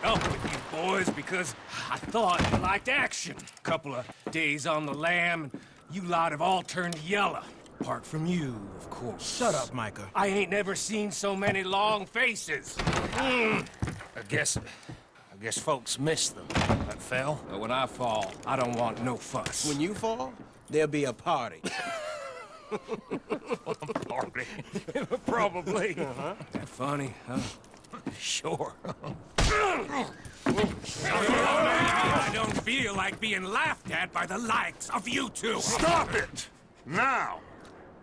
up with you boys because I thought you liked action. Couple of days on the lam, and you lot have all turned yellow. Apart from you, of course. Shut up, Micah. I ain't never seen so many long faces. I guess folks miss them. That fell. But when I fall, I don't want no fuss. When you fall, there'll be a party. Party? Probably. That funny, huh? Sure. I don't feel like being laughed at by the likes of you two. Stop it! Now!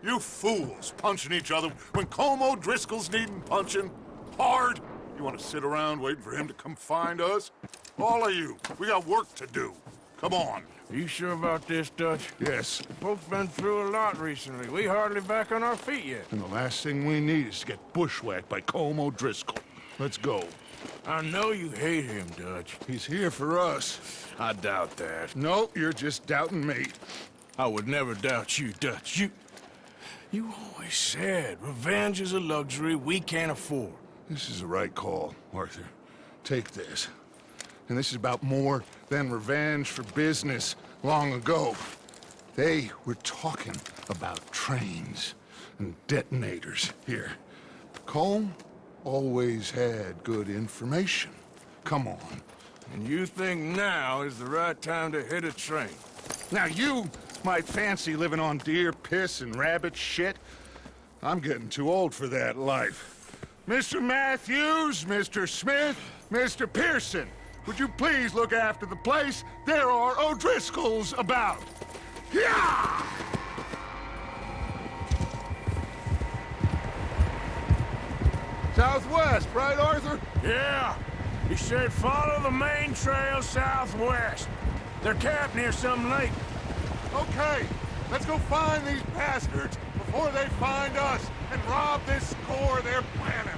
You fools punching each other when Colm O'Driscoll's needing punching hard. You want to sit around waiting for him to come find us? All of you, we got work to do. Come on. You sure about this, Dutch? Yes. Folks been through a lot recently. We hardly back on our feet yet. And the last thing we need is to get bushwhacked by Colm O'Driscoll. Let's go. I know you hate him, Dutch. He's here for us. I doubt that. No, you're just doubting me. I would never doubt you, Dutch. You always said revenge is a luxury we can't afford. This is the right call, Arthur. Take this. And this is about more than revenge for business long ago. They were talking about trains and detonators here. Colm always had good information. Come on. And you think now is the right time to hit a train? Now you might fancy living on deer piss and rabbit shit. I'm getting too old for that life. Mr. Matthews, Mr. Smith, Mr. Pearson, would you please look after the place? There are O'Driscolls about. Yeah! Southwest, right, Arthur? Yeah. You should follow the main trail southwest. They're camped near some lake. Okay, let's go find these bastards before they find us and rob this score they're planning.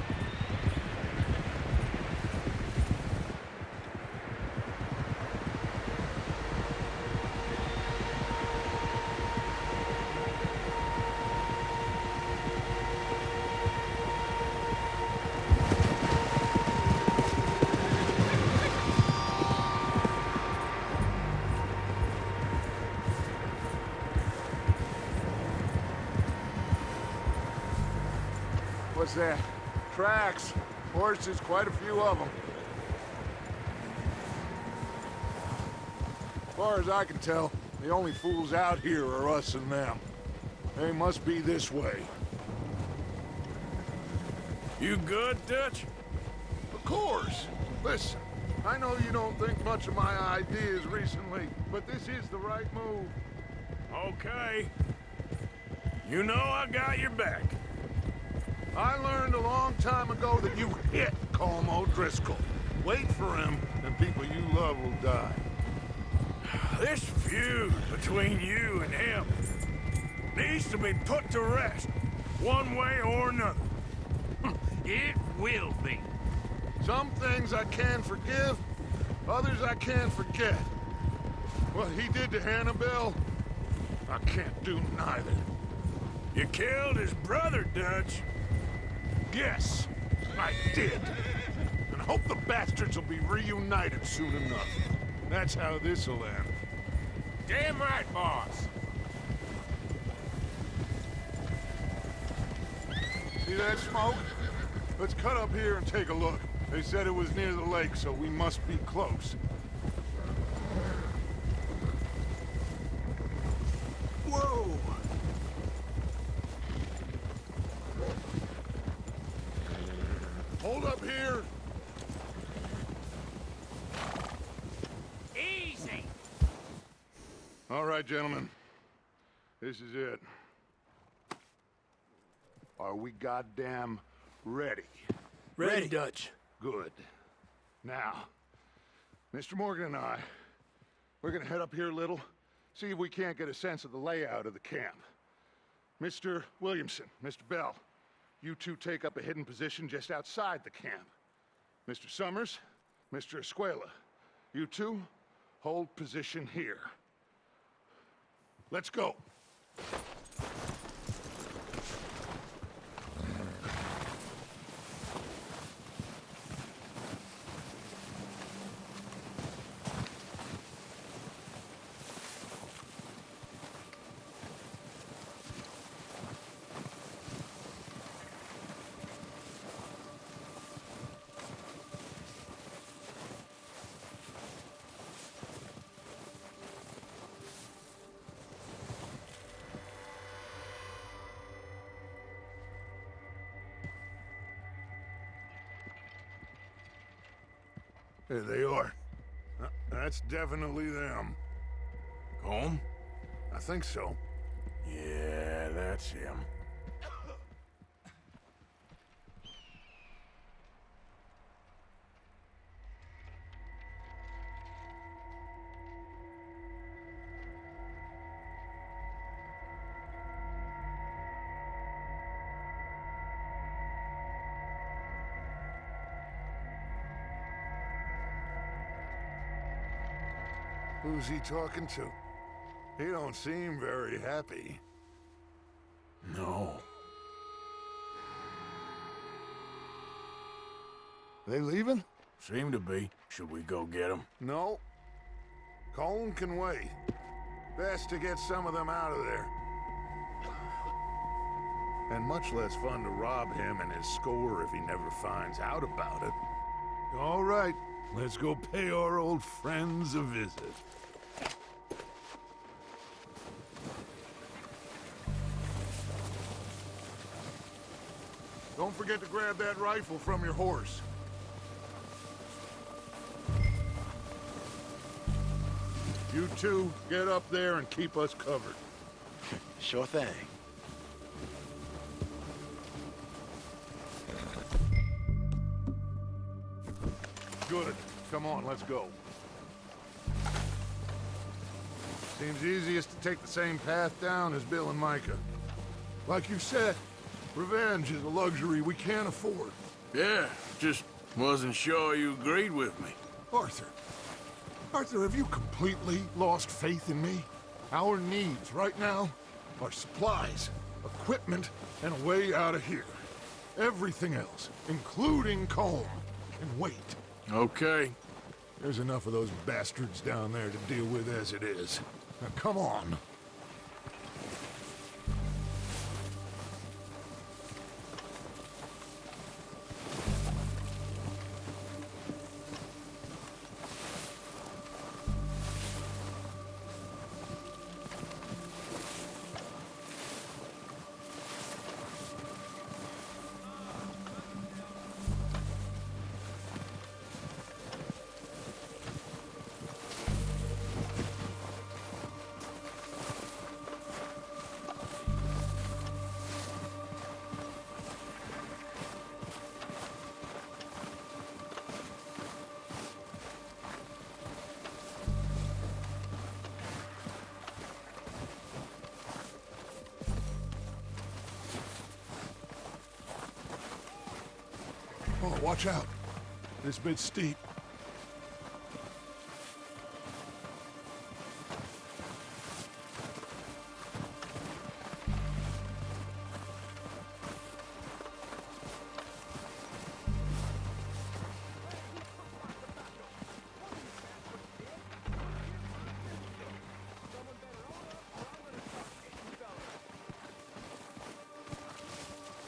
What's that? Tracks. Horses, quite a few of them. As far as I can tell, the only fools out here are us and them. They must be this way. You good, Dutch? Of course. Listen, I know you don't think much of my ideas recently, but this is the right move. Okay. You know I got your back. I learned a long time ago that you hit Colm O'Driscoll. Wait for him, and people you love will die. This feud between you and him needs to be put to rest, one way or another. It will be. Some things I can forgive, others I can't forget. What he did to Annabelle, I can't do neither. You killed his brother, Dutch. Yes, I did. And hope the bastards will be reunited soon enough. That's how this'll end. Damn right, boss. See that smoke? Let's cut up here and take a look. They said it was near the lake, so we must be close. Whoa! Hold up here! Easy! All right, gentlemen. This is it. Are we goddamn ready? Ready, Dutch. Good. Now, Mr. Morgan and I, we're gonna head up here a little, see if we can't get a sense of the layout of the camp. Mr. Williamson, Mr. Bell, you two take up a hidden position just outside the camp. Mr. Summers, Mr. Escuela, you two hold position here. Let's go. There they are. That's definitely them. Home? I think so. Yeah, that's him. Who's he talking to? He don't seem very happy. No. They leaving? Seem to be. Should we go get them? No. Colin can wait. Best to get some of them out of there. And much less fun to rob him and his score if he never finds out about it. All right, let's go pay our old friends a visit. Don't forget to grab that rifle from your horse. You two, get up there and keep us covered. Sure thing. Good. Come on, let's go. Seems easiest to take the same path down as Bill and Micah. Like you said, revenge is a luxury we can't afford. Yeah, just wasn't sure you agreed with me. Arthur. Arthur, have you completely lost faith in me? Our needs right now are supplies, equipment, and a way out of here. Everything else, including Colm, can wait. Okay. There's enough of those bastards down there to deal with as it is. Now come on. Oh, watch out. This bit's steep.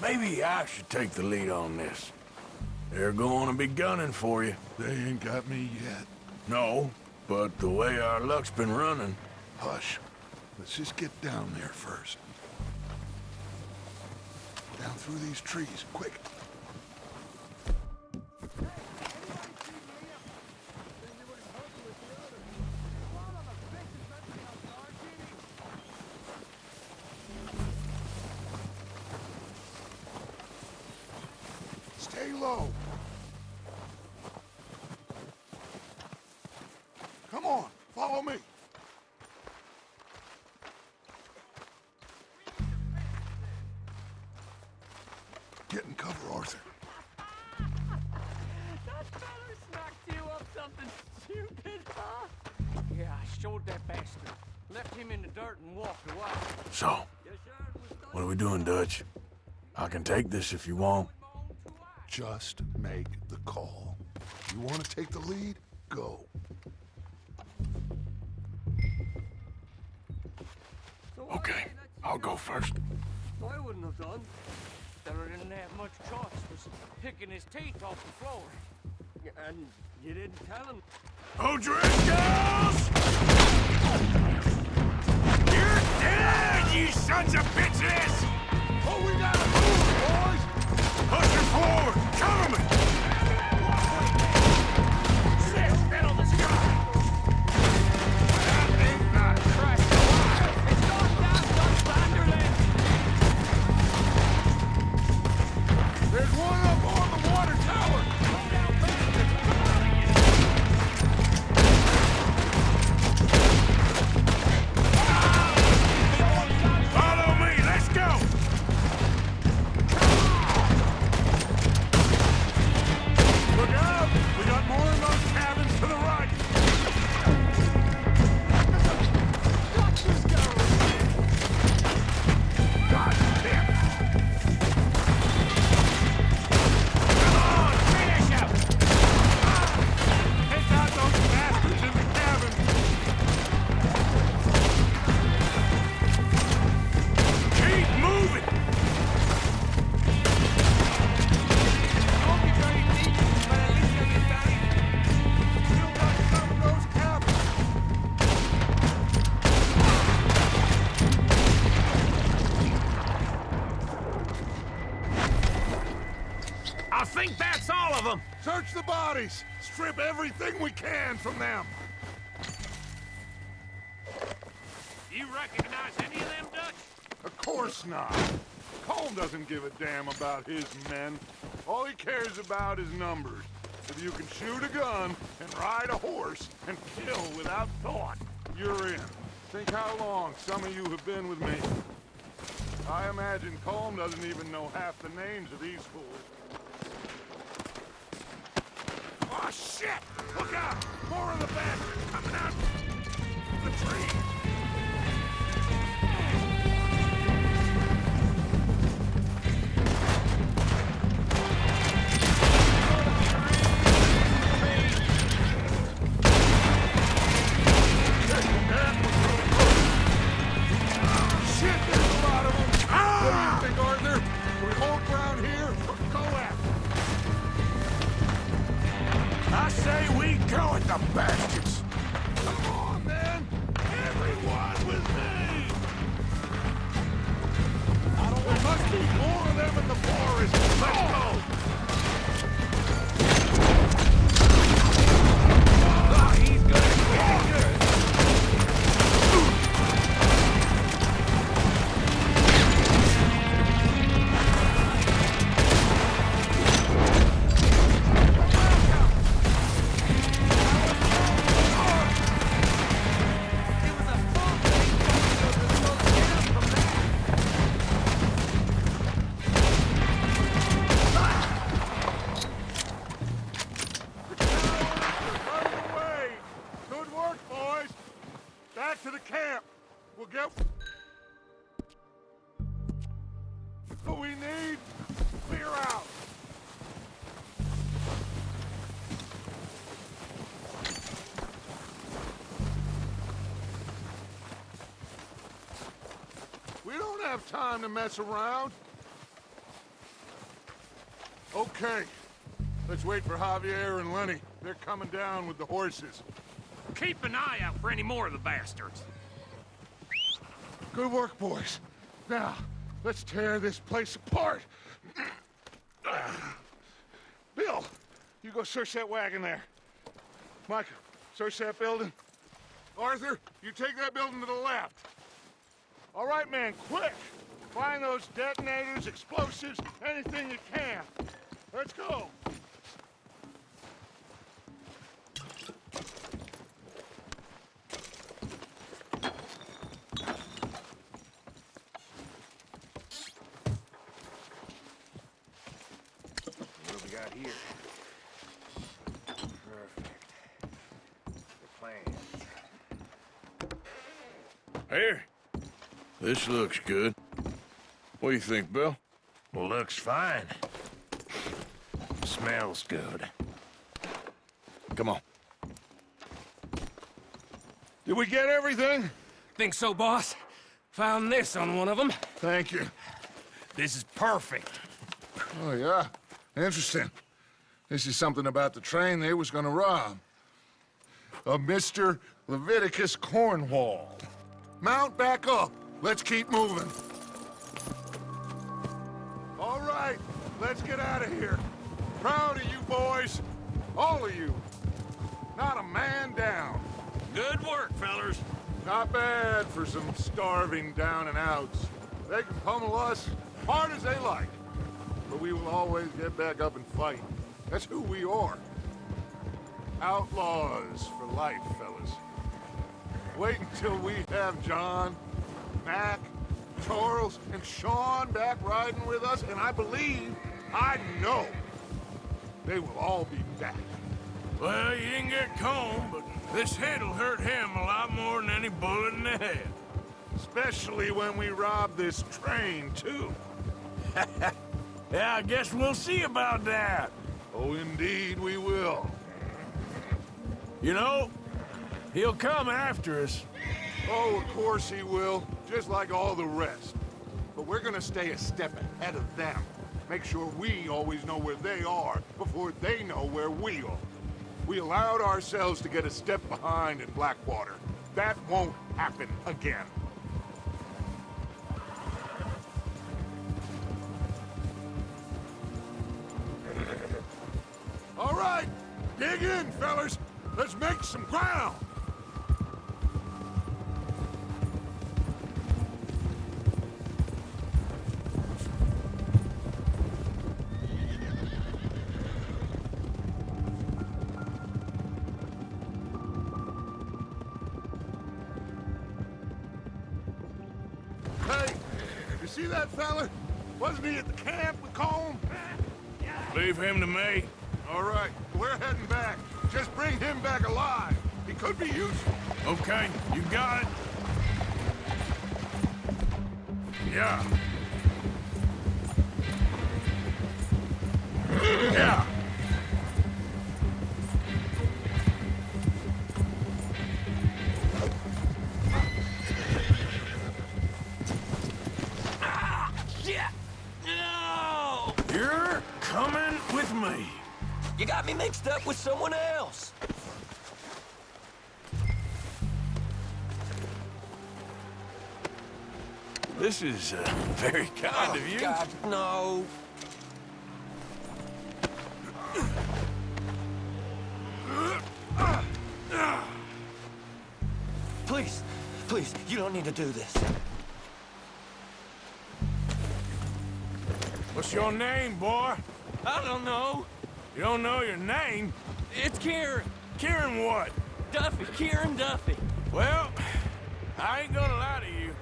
Maybe I should take the lead on this. They're going to be gunning for you. They ain't got me yet. No, but the way our luck's been running... Hush. Let's just get down there first. Down through these trees, quick. Stay low. Come on, follow me. Get in cover, Arthur. That fella smacked you up something stupid, huh? Yeah, I showed that bastard. Left him in the dirt and walked away. So, what are we doing, Dutch? I can take this if you want. Just make the call. You want to take the lead? Go. Okay, I'll go first. I wouldn't have done. Fella didn't have much choice. Was picking his teeth off the floor. And you didn't tell him. O'Driscolls! You're dead, you sons of bitches! Oh, we gotta move, boys! Push it forward! Cover me! bodies! Strip everything we can from them! You recognize any of them Dutch? Of course not. Colm doesn't give a damn about his men. All he cares about is numbers. If you can shoot a gun and ride a horse and kill without thought, you're in. Think how long some of you have been with me. I imagine Colm doesn't even know half the names of these fools. Oh, shit! Look out! More of the bastards coming out of the trees! I say we go at the bastards! Come on, man! Everyone with me! There must be more of them in the forest! Let's go! Oh, he's good. He's good. Back to the camp. We'll get what we need. Clear out. We don't have time to mess around. Okay. Let's wait for Javier and Lenny. They're coming down with the horses. Keep an eye out for any more of the bastards. Good work, boys. Now, let's tear this place apart. Bill, you go search that wagon there. Mike, search that building. Arthur, you take that building to the left. All right, man, quick. Find those detonators, explosives, anything you can. Let's go. Here. Perfect. The plan. Here. This looks good. What do you think, Bill? Looks fine. Smells good. Come on. Did we get everything? Think so, boss? Found this on one of them. Thank you. This is perfect. Oh, yeah? Interesting. This is something about the train they was gonna rob. A Mr. Leviticus Cornwall. Mount back up. Let's keep moving. All right, let's get out of here. Proud of you boys. All of you. Not a man down. Good work, fellers. Not bad for some starving down and outs. They can pummel us hard as they like. But we will always get back up and fight. That's who we are. Outlaws for life, fellas. Wait until we have John, Mac, Charles, and Sean back riding with us, and I believe, I know, they will all be back. Well, you didn't get Colm, but this hit'll hurt him a lot more than any bullet in the head. Especially when we rob this train, too. Yeah, I guess we'll see about that. Oh, indeed we will. You know, he'll come after us. Oh, of course he will, just like all the rest. But we're gonna stay a step ahead of them. Make sure we always know where they are before they know where we are. We allowed ourselves to get a step behind in Blackwater. That won't happen again. All right, Dig in, fellas. Let's make some ground. Hey, you see that fella? Wasn't he at the camp with Colm? Leave him to me. All right, we're heading back. Just bring him back alive. He could be useful. Okay, you got it. Yeah. Yeah. Shit! No! You're coming with me. You got me mixed up with someone else. This is very kind of you. God, no. Please, please, you don't need to do this. What's your name, boy? I don't know. You don't know your name? It's Kieran. Kieran what? Duffy, Kieran Duffy. Well, I ain't gonna lie to you.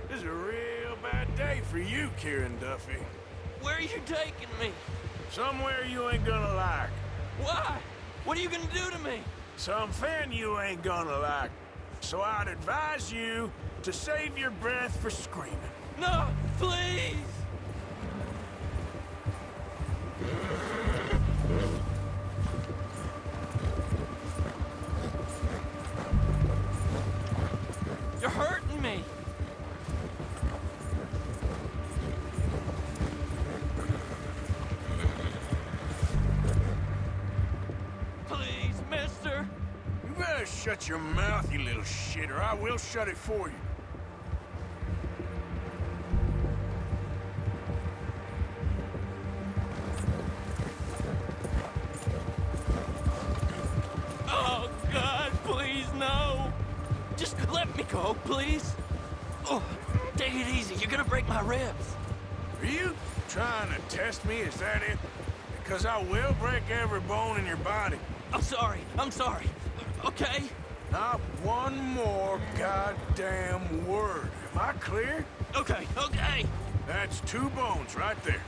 This is a real bad day for you, Kieran Duffy. Where are you taking me? Somewhere you ain't gonna like. Why? What are you gonna do to me? Something you ain't gonna like. So I'd advise you to save your breath for screaming. No, please! You're hurting me. Please, mister. You better shut your mouth, you little shit, or I will shut it for you. Oh, God, please, no. Just let me go, please. Oh, take it easy. You're gonna break my ribs. Are you trying to test me? Is that it? Because I will break every bone in your body. I'm sorry. I'm sorry. Okay? Not one more goddamn word. Am I clear? Okay, okay. That's 2 bones right there.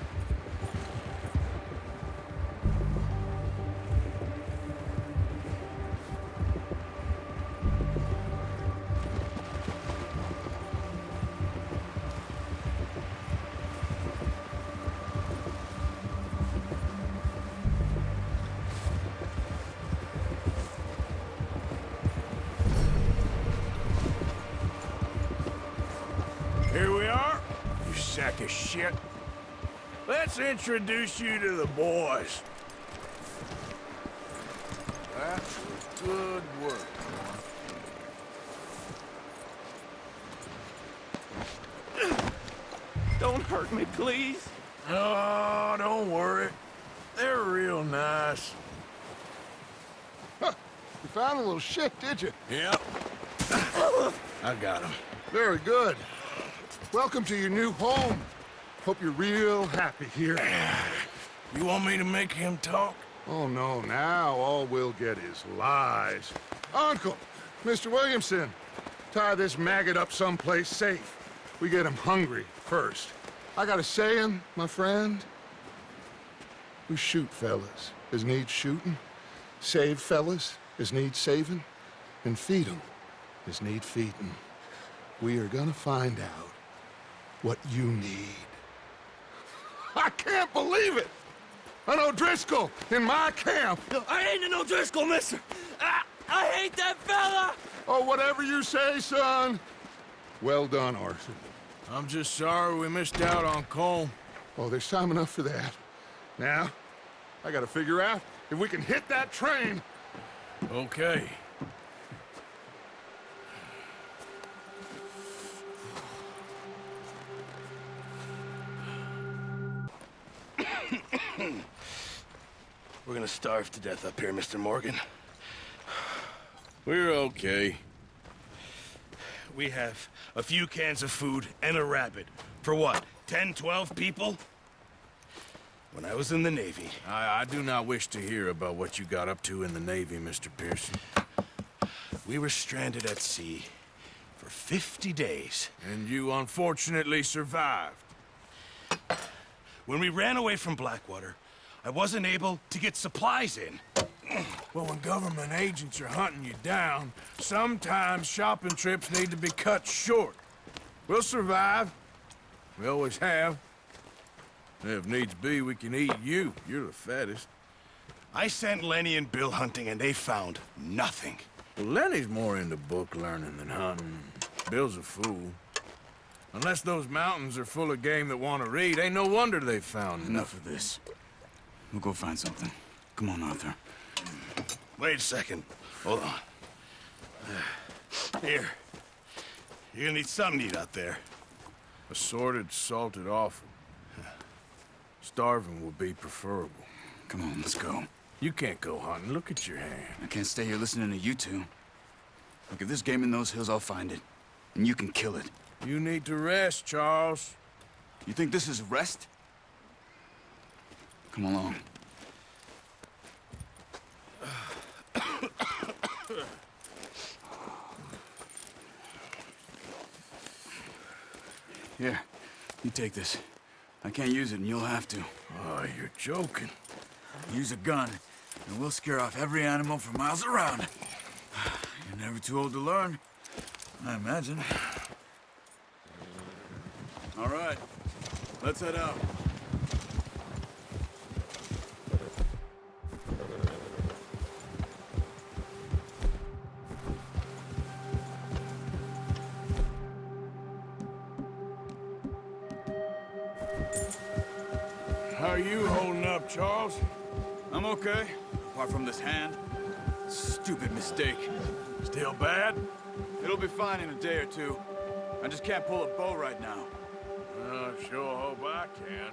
Here we are, you sack of shit. Let's introduce you to the boys. That was good work, boy. Don't hurt me, please. Oh, don't worry. They're real nice. Huh. You found a little shit, did you? Yep. I got him. Very good. Welcome to your new home. Hope you're real happy here. You want me to make him talk? Oh, no, now all we'll get is lies. Uncle, Mr. Williamson, tie this maggot up someplace safe. We get him hungry first. I got a saying, my friend. We shoot fellas as need shooting, save fellas as need saving, and feed 'em as need feeding. We are gonna find out what you need. I can't believe it! An O'Driscoll in my camp! I ain't an O'Driscoll, mister. I hate that fella! Oh, whatever you say, son. Well done, Arthur. I'm just sorry we missed out on Colm. Oh, there's time enough for that. Now, I gotta figure out if we can hit that train. Okay. We're gonna starve to death up here, Mr. Morgan. We're okay. We have a few cans of food and a rabbit. For what, 10, 12 people? When I was in the Navy... I do not wish to hear about what you got up to in the Navy, Mr. Pearson. We were stranded at sea for 50 days. And you unfortunately survived. When we ran away from Blackwater, I wasn't able to get supplies in. Well, when government agents are hunting you down, sometimes shopping trips need to be cut short. We'll survive. We always have. If needs be, we can eat you. You're the fattest. I sent Lenny and Bill hunting, and they found nothing. Well, Lenny's more into book learning than hunting. Bill's a fool. Unless those mountains are full of game that want to read, ain't no wonder they found Enough of this. We'll go find something. Come on, Arthur. Wait a second. Hold on. Here. You're gonna need something to eat out there. Assorted, salted offal. Starving would be preferable. Come on, let's go. You can't go hunting. Look at your hand. I can't stay here listening to you two. Look, if there's game in those hills, I'll find it. And you can kill it. You need to rest, Charles. You think this is rest? Come along. Here, you take this. I can't use it, and you'll have to. Oh, you're joking. Use a gun, and we'll scare off every animal for miles around. You're never too old to learn, I imagine. All right, let's head out. How are you holding up, Charles? I'm okay, apart from this hand. Stupid mistake. Still bad? It'll be fine in a day or two. I just can't pull a bow right now. I sure hope I can.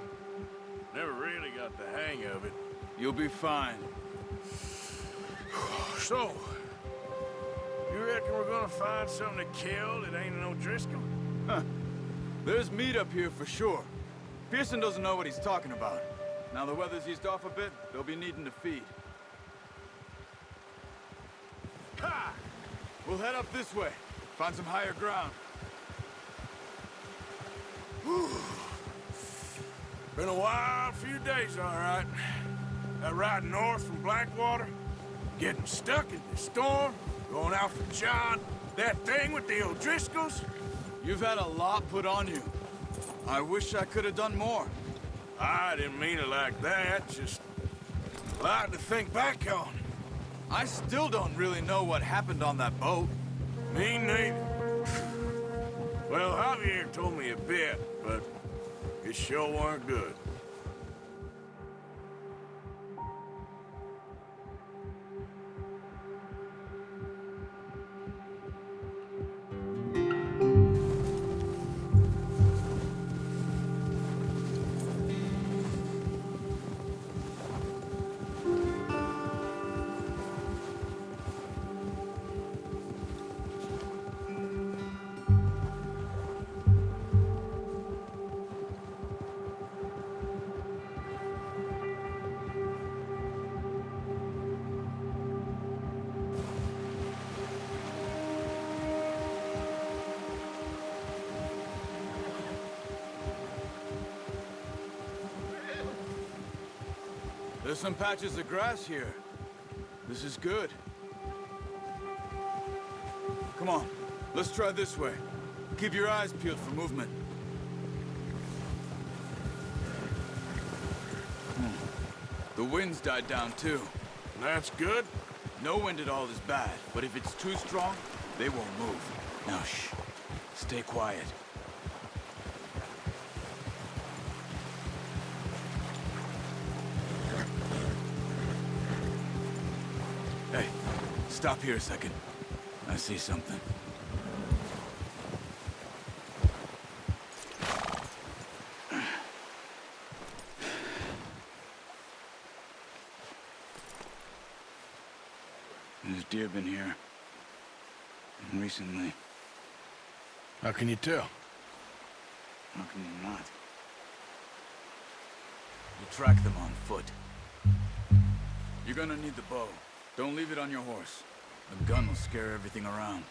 Never really got the hang of it. You'll be fine. So, you reckon we're gonna find something to kill that ain't no Driscoll? Huh. There's meat up here for sure. Pearson doesn't know what he's talking about. Now the weather's eased off a bit, they'll be needing to feed. Ha! We'll head up this way. Find some higher ground. Whew. Been a wild few days, all right. That ride north from Blackwater, getting stuck in the storm, going out for John, that thing with the O'Driscolls. You've had a lot put on you. I wish I could have done more. I didn't mean it like that, just a lot to think back on. I still don't really know what happened on that boat. Me neither. Well, Javier told me a bit, but it sure weren't good. There's some patches of grass here. This is good. Come on, let's try this way. Keep your eyes peeled for movement. The wind's died down too. That's good. No wind at all is bad, but if it's too strong, they won't move. Now shh, stay quiet. Hey, stop here a second. I see something. There's deer been here. And recently. How can you tell? How can you not? You track them on foot. You're gonna need the bow. Don't leave it on your horse. The gun will scare everything around.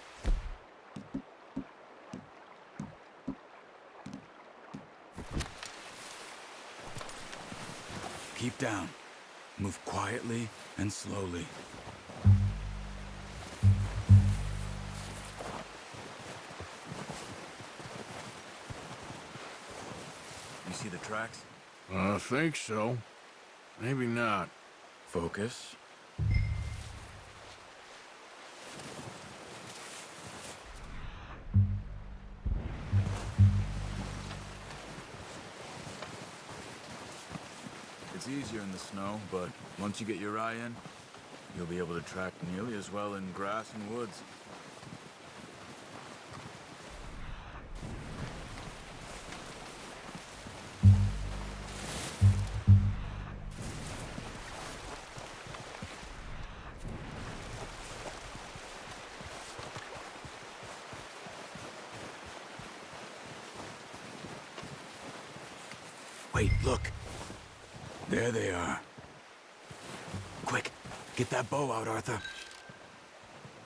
Keep down. Move quietly and slowly. You see the tracks? I think so. Maybe not. Focus. It's easier in the snow, but once you get your eye in, you'll be able to track nearly as well in grass and woods. Wait, look. There they are. Quick, get that bow out, Arthur.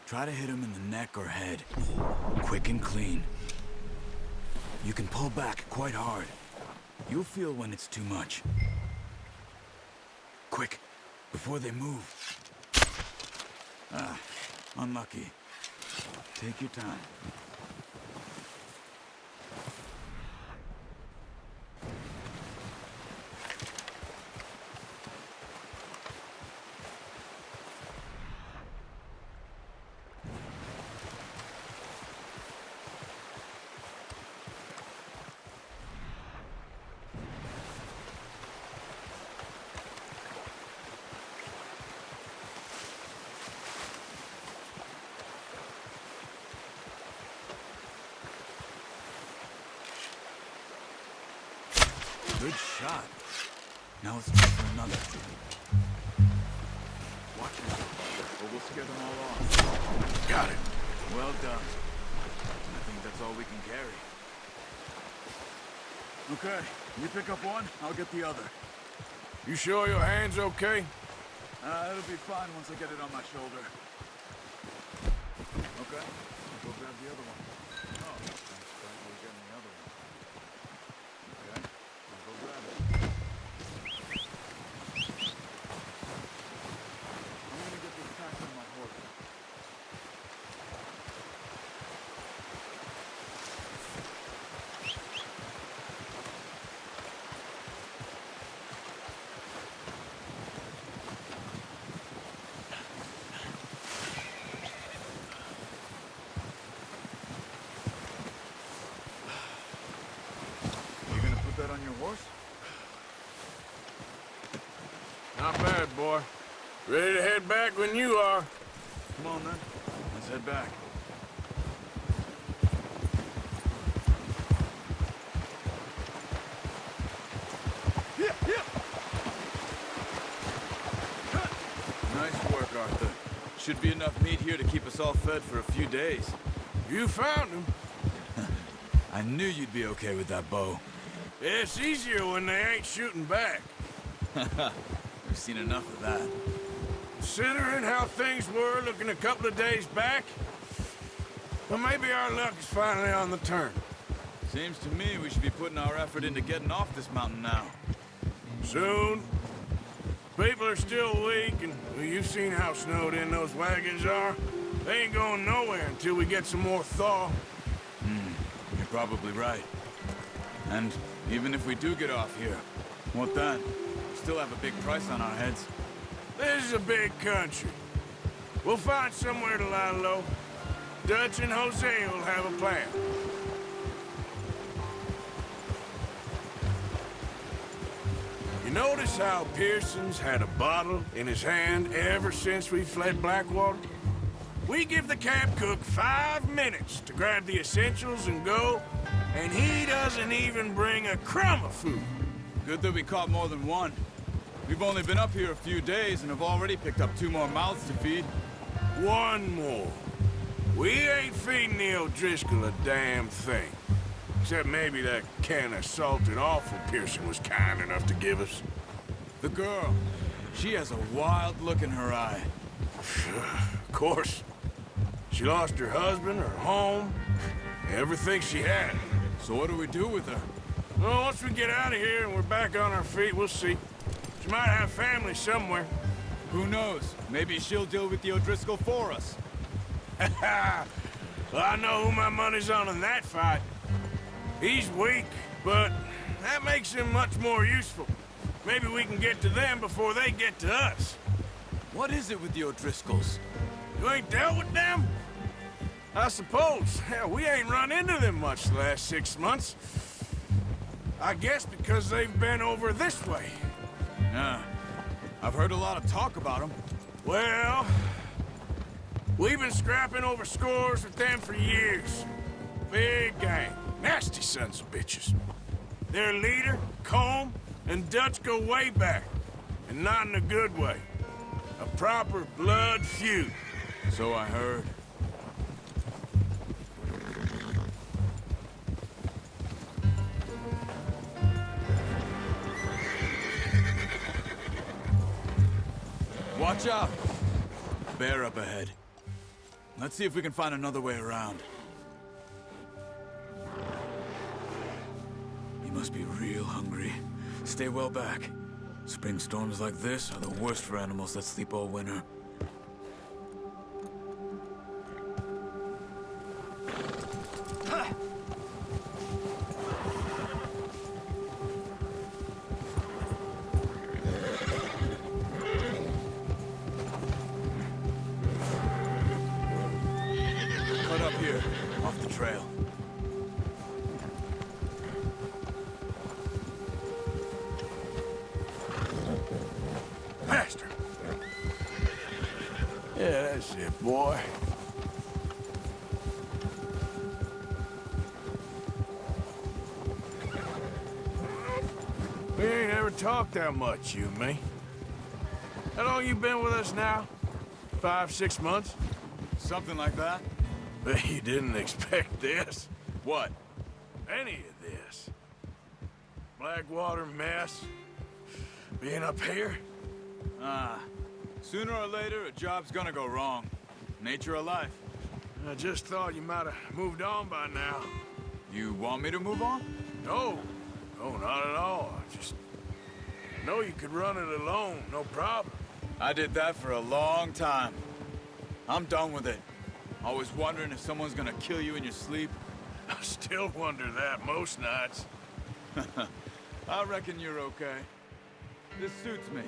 Try to hit him in the neck or head. Quick and clean. You can pull back quite hard. You'll feel when it's too much. Quick, before they move. Ah, unlucky. Take your time. Good shot. Now let's try for another. Watch yourself, or we'll scare them all off. Got it. Well done. I think that's all we can carry. Okay, you pick up one, I'll get the other. You sure your hand's okay? It'll be fine once I get it on my shoulder. Okay, I'll go grab the other one. Oh, thanks, Frank. We're getting the other one. Okay, I'll go grab it. I'm gonna get this pack on my horse. That on your horse? Not bad, boy. Ready to head back when you are. Come on, then. Let's head back. Nice work, Arthur. Should be enough meat here to keep us all fed for a few days. You found him. I knew you'd be okay with that bow. It's easier when they ain't shooting back. We've seen enough of that. Considering how things were looking a couple of days back, well, maybe our luck is finally on the turn. Seems to me we should be putting our effort into getting off this mountain now. Soon. People are still weak, and well, you've seen how snowed in those wagons are. They ain't going nowhere until we get some more thaw. You're probably right. And even if we do get off here, what then? We still have a big price on our heads. This is a big country. We'll find somewhere to lie low. Dutch and Jose will have a plan. You notice how Pearson's had a bottle in his hand ever since we fled Blackwater? We give the camp cook 5 minutes to grab the essentials and go, and he doesn't even bring a crumb of food. Good that we caught more than one. We've only been up here a few days and have already picked up 2 more mouths to feed. one more. We ain't feeding the O'Driscoll a damn thing. Except maybe that can of salted offal Pearson was kind enough to give us. The girl. She has a wild look in her eye. Of course. She lost her husband, her home, everything she had. So what do we do with her? Well, once we get out of here and we're back on our feet, we'll see. She might have family somewhere. Who knows? Maybe she'll deal with the O'Driscoll for us. Well, I know who my money's on in that fight. He's weak, but that makes him much more useful. Maybe we can get to them before they get to us. What is it with the O'Driscolls? You ain't dealt with them? I suppose. Hell, we ain't run into them much the last 6 months. I guess because they've been over this way. Yeah. I've heard a lot of talk about them. Well, we've been scrapping over scores with them for years. Big gang. Nasty sons of bitches. Their leader, Combe, and Dutch go way back. And not in a good way. A proper blood feud. So I heard. Watch out! Bear up ahead. Let's see if we can find another way around. You must be real hungry. Stay well back. Spring storms like this are the worst for animals that sleep all winter. Cut up here, off the trail. Faster. Yeah, that's it, boy. We ain't ever talked that much, you and me. How long you been with us now? 5, 6 months? Something like that? Bet you didn't expect this. What? Any of this. Blackwater mess. Being up here. Sooner or later, a job's gonna go wrong. Nature of life. I just thought you might have moved on by now. You want me to move on? No. No, not at all. I just know you could run it alone, no problem. I did that for a long time. I'm done with it. Always wondering if someone's gonna kill you in your sleep. I still wonder that most nights. I reckon you're okay. This suits me.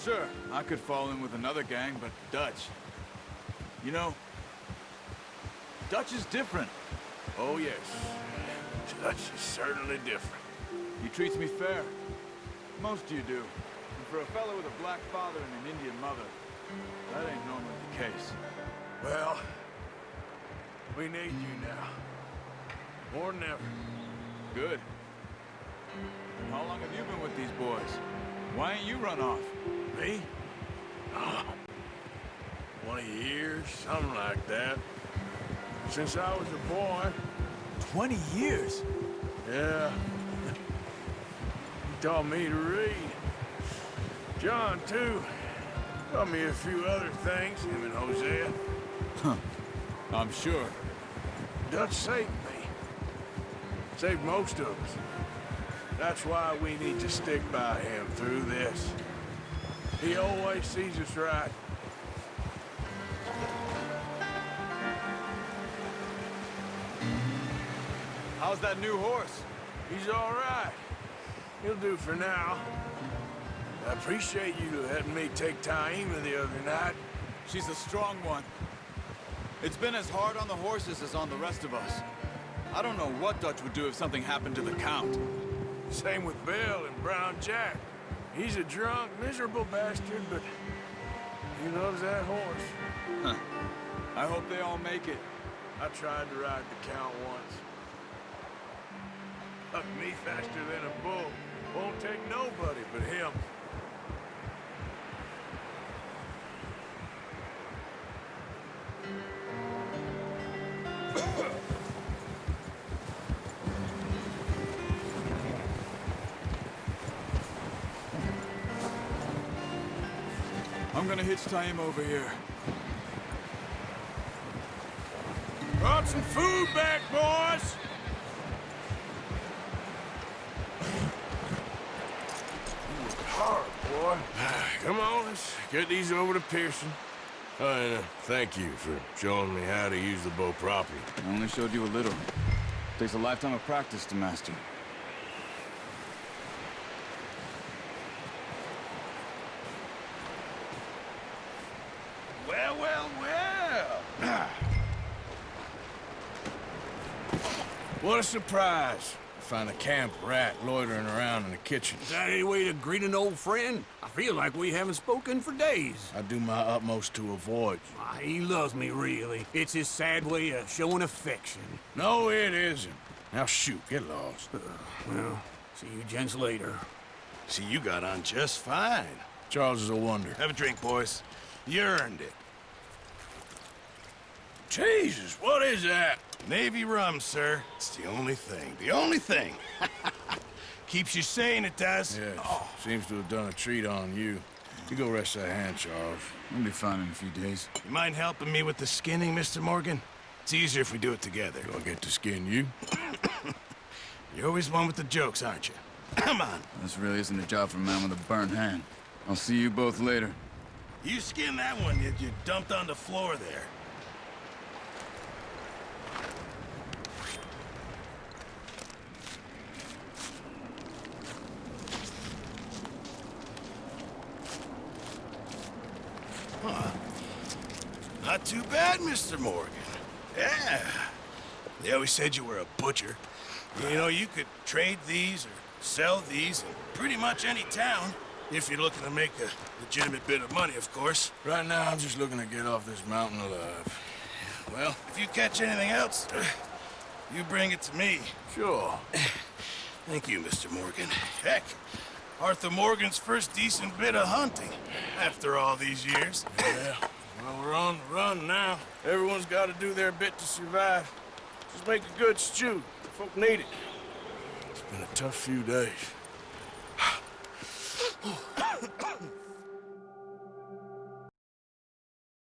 Sure, I could fall in with another gang, but Dutch... You know, Dutch is different. Oh, yes. Dutch is certainly different. He treats me fair. Most of you do. And for a fellow with a black father and an Indian mother, that ain't normally the case. Well, we need you now. More than ever. Good. How long have you been with these boys? Why ain't you run off? Me? Oh, 20 years, something like that. Since I was a boy. 20 years? Yeah. He taught me to read. John, too. Taught me a few other things, him and Hosea. Huh. I'm sure. Dutch saved me. Saved most of us. That's why we need to stick by him through this. He always sees us right. How's that new horse? He's all right. He'll do for now. I appreciate you letting me take Taima the other night. She's a strong one. It's been as hard on the horses as on the rest of us. I don't know what Dutch would do if something happened to the Count. Same with Bill and Brown Jack. He's a drunk, miserable bastard, but he loves that horse. Huh. I hope they all make it. I tried to ride the Count once. Hucked me faster than a bull. Won't take nobody but him. gonna hitch tie him over here. Brought some food back, boys! You worked hard, boy. Come on, let's get these over to Pearson. And thank you for showing me how to use the bow properly. I only showed you a little. Takes a lifetime of practice to master. Well, well, well. What a surprise. Find a camp rat loitering around in the kitchen. Is that any way to greet an old friend? I feel like we haven't spoken for days. I do my utmost to avoid you. Ah, he loves me, really. It's his sad way of showing affection. No, it isn't. Now shoot, get lost. Well, see you gents later. See, you got on just fine. Charles is a wonder. Have a drink, boys. You earned it. Jesus, what is that? Navy rum, sir. It's the only thing. The only thing. Keeps you sane, it does. Yes, seems to have done a treat on you. You go rest that hand, Charles. We'll be fine in a few days. You mind helping me with the skinning, Mr. Morgan? It's easier if we do it together. Do I get to skin you? You're always one with the jokes, aren't you? Come on. This really isn't a job for a man with a burnt hand. I'll see you both later. You skin that one that you dumped on the floor there. Huh. Not too bad, Mr. Morgan. Yeah. They always said you were a butcher. You know, you could trade these or sell these in pretty much any town, if you're looking to make a legitimate bit of money, of course. Right now, I'm just looking to get off this mountain alive. Well, if you catch anything else, you bring it to me. Sure. Thank you, Mr. Morgan. Heck, Arthur Morgan's first decent bit of hunting after all these years. Yeah. Well, we're on the run now. Everyone's got to do their bit to survive. Just make a good stew. Folk need it. It's been a tough few days.